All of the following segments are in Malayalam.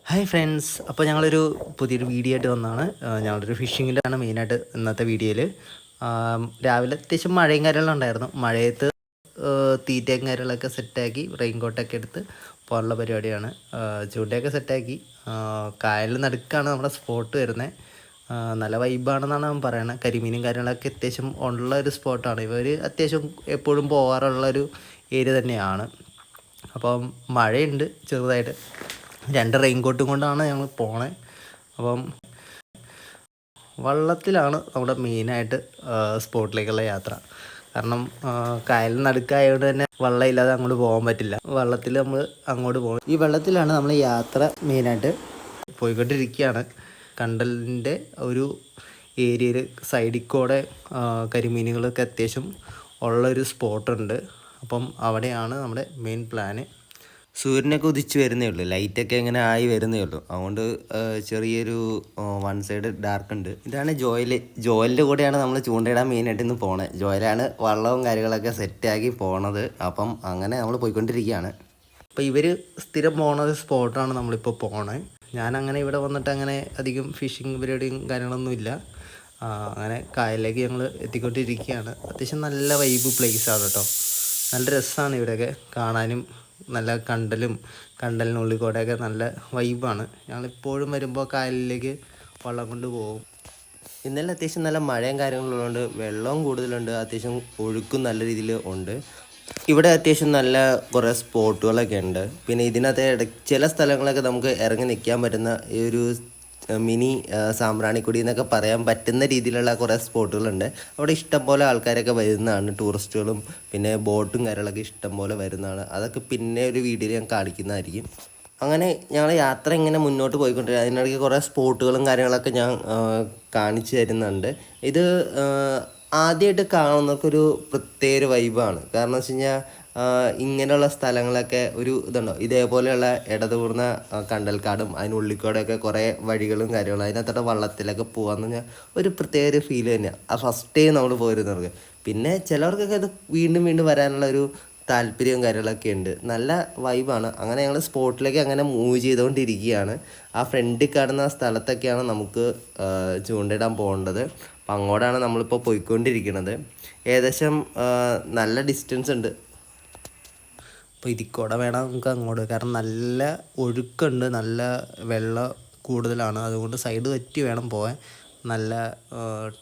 ഹായ് ഫ്രണ്ട്സ്, അപ്പോൾ ഞങ്ങളൊരു പുതിയൊരു വീഡിയോ ആയിട്ട് വന്നതാണ്. ഞങ്ങളൊരു ഫിഷിങ്ങിലാണ് മെയിനായിട്ട് ഇന്നത്തെ വീഡിയോയിൽ. രാവിലെ അത്യാവശ്യം മഴയും കാര്യങ്ങളും ഉണ്ടായിരുന്നു. മഴയത്ത് തീറ്റയും കാര്യങ്ങളൊക്കെ സെറ്റാക്കി റെയിൻ കോട്ടൊക്കെ എടുത്ത് പോകാനുള്ള പരിപാടിയാണ്. ചൂണ്ടയൊക്കെ സെറ്റാക്കി കായലിൽ നടുക്കാണ് നമ്മുടെ സ്പോട്ട് വരുന്നത്. നല്ല വൈബാണെന്നാണ് അവൻ പറയുന്നത്. കരിമീനും കാര്യങ്ങളൊക്കെ അത്യാവശ്യം ഉള്ള ഒരു സ്പോട്ടാണ്. ഇവർ അത്യാവശ്യം എപ്പോഴും പോകാറുള്ളൊരു ഏരിയ തന്നെയാണ്. അപ്പം മഴയുണ്ട് ചെറുതായിട്ട്. 2 റെയിൻ കോട്ടും കൊണ്ടാണ് ഞങ്ങൾ പോണേ. അപ്പം വള്ളത്തിലാണ് നമ്മുടെ മെയിനായിട്ട് സ്പോട്ടിലേക്കുള്ള യാത്ര. കാരണം കായലിൽ നടുക്കായതുകൊണ്ട് തന്നെ വള്ളം ഇല്ലാതെ അങ്ങോട്ട് പോകാൻ പറ്റില്ല. വള്ളത്തിൽ നമ്മൾ അങ്ങോട്ട് പോകണം. ഈ വെള്ളത്തിലാണ് നമ്മൾ യാത്ര മെയിനായിട്ട് പോയിക്കൊണ്ടിരിക്കുകയാണ്. കണ്ടലിൻ്റെ ഒരു ഏരിയയിൽ സൈഡിൽ കൂടെ കരിമീനുകളൊക്കെ അത്യാവശ്യം ഉള്ളൊരു സ്പോട്ടുണ്ട്. അപ്പം അവിടെയാണ് നമ്മുടെ മെയിൻ പ്ലാന്. സൂര്യനൊക്കെ ഉദിച്ച് വരുന്നേ ഉള്ളൂ, ലൈറ്റൊക്കെ ഇങ്ങനെ ആയി വരുന്നേ ഉള്ളൂ. അതുകൊണ്ട് ചെറിയൊരു വൺ സൈഡ് ഡാർക്ക് ഉണ്ട്. ഇതാണ് ജോയലിൻ്റെ കൂടെയാണ് നമ്മൾ ചൂണ്ടയിടാൻ മെയിനായിട്ട് ഇന്ന് പോണത്. ജോയലാണ് വള്ളവും കാര്യങ്ങളൊക്കെ സെറ്റാക്കി പോണത്. അപ്പം അങ്ങനെ നമ്മൾ പോയിക്കൊണ്ടിരിക്കുകയാണ്. അപ്പോൾ ഇവർ സ്ഥിരം പോണത് സ്പോട്ടാണ് നമ്മളിപ്പോൾ പോണത്. ഞാനങ്ങനെ ഇവിടെ വന്നിട്ട് അങ്ങനെ അധികം ഫിഷിങ് പരിപാടിയും കാര്യങ്ങളൊന്നും ഇല്ല. അങ്ങനെ കായലിലേക്ക് ഞങ്ങൾ എത്തിക്കൊണ്ടിരിക്കുകയാണ്. അത്യാവശ്യം നല്ല വൈബ് പ്ലേസാണ് കേട്ടോ. നല്ല രസമാണ് ഇവിടെയൊക്കെ കാണാനും. നല്ല കണ്ടലിനുള്ളിൽ കൂടെയൊക്കെ നല്ല വൈബാണ്. ഞങ്ങളിപ്പോഴും വരുമ്പോൾ കായലിലേക്ക് വള്ളം കൊണ്ട് പോകും. ഇന്നലെ അത്യാവശ്യം നല്ല മഴയും കാര്യങ്ങളുള്ളതുകൊണ്ട് വെള്ളവും കൂടുതലുണ്ട്. അത്യാവശ്യം ഒഴുക്കും നല്ല രീതിയിൽ ഉണ്ട്. ഇവിടെ അത്യാവശ്യം നല്ല കുറേ സ്പോട്ടുകളൊക്കെ ഉണ്ട്. പിന്നെ ഇതിനകത്ത് ചില സ്ഥലങ്ങളൊക്കെ നമുക്ക് ഇറങ്ങി നിൽക്കാൻ പറ്റുന്ന ഈ ഒരു മിനി സാമ്പ്രാണിക്കൊടി എന്നൊക്കെ പറയാൻ പറ്റുന്ന രീതിയിലുള്ള കുറേ സ്പോട്ടുകളുണ്ട്. അവിടെ ഇഷ്ടംപോലെ ആൾക്കാരൊക്കെ വരുന്നതാണ്, ടൂറിസ്റ്റുകളും പിന്നെ ബോട്ടും കാര്യങ്ങളൊക്കെ ഇഷ്ടംപോലെ വരുന്നതാണ്. അതൊക്കെ പിന്നെ ഒരു വീഡിയോയിൽ ഞാൻ കാണിക്കുന്നതായിരിക്കും. അങ്ങനെ ഞങ്ങൾ യാത്ര ഇങ്ങനെ മുന്നോട്ട് പോയിക്കൊണ്ടിരിക്കുക. അതിനിടയ്ക്ക് കുറേ സ്പോട്ടുകളും കാര്യങ്ങളൊക്കെ ഞാൻ കാണിച്ചു തരുന്നുണ്ട്. ഇത് ആദ്യമായിട്ട് കാണുന്നവർക്കൊരു പ്രത്യേക വൈബാണ്. കാരണം വെച്ച് കഴിഞ്ഞാൽ ഇങ്ങനെയുള്ള സ്ഥലങ്ങളൊക്കെ ഒരു ഇതുണ്ടോ, ഇതേപോലെയുള്ള ഇടതൂർന്ന കണ്ടൽക്കാടും അതിനുള്ളിക്കൂടെയൊക്കെ കുറേ വഴികളും കാര്യങ്ങളും, അതിനകത്തോടെ വള്ളത്തിലൊക്കെ പോകാമെന്ന് പറഞ്ഞാൽ ഒരു പ്രത്യേക ഫീൽ തന്നെയാണ്. ആ ഫസ്റ്റ് ടൈം നമ്മൾ പോരുന്നവർക്ക്. പിന്നെ ചിലവർക്കൊക്കെ അത് വീണ്ടും വീണ്ടും വരാനുള്ള ഒരു താല്പര്യവും കാര്യങ്ങളൊക്കെ ഉണ്ട്. നല്ല വൈബാണ്. അങ്ങനെ ഞങ്ങൾ സ്പോട്ടിലേക്ക് അങ്ങനെ മൂവ് ചെയ്തുകൊണ്ടിരിക്കുകയാണ്. ആ ഫ്രണ്ടിൽ കാണുന്ന സ്ഥലത്തൊക്കെയാണ് നമുക്ക് ചൂണ്ടയിടാൻ പോകേണ്ടത്. അപ്പം അങ്ങോട്ടാണ് നമ്മളിപ്പോൾ പോയിക്കൊണ്ടിരിക്കുന്നത്. ഏകദേശം നല്ല ഡിസ്റ്റൻസ് ഉണ്ട്. അപ്പോൾ ഇതിക്കൂടെ വേണം നമുക്ക് അങ്ങോട്ട്, കാരണം നല്ല ഒഴുക്കുണ്ട്, നല്ല വെള്ളം കൂടുതലാണ്. അതുകൊണ്ട് സൈഡ് തെറ്റി വേണം പോകാൻ. നല്ല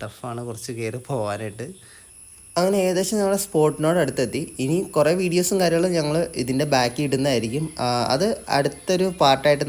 ടഫാണ് കുറച്ച് കയറി പോകാനായിട്ട്. അങ്ങനെ ഏകദേശം ഞങ്ങളുടെ സ്പോട്ടിനോട് അടുത്തെത്തി. ഇനി കുറേ വീഡിയോസും കാര്യങ്ങളും ഞങ്ങൾ ഇതിൻ്റെ ബാക്കിൽ ഇടുന്നതായിരിക്കും. അത് അടുത്തൊരു പാർട്ടായിട്ട്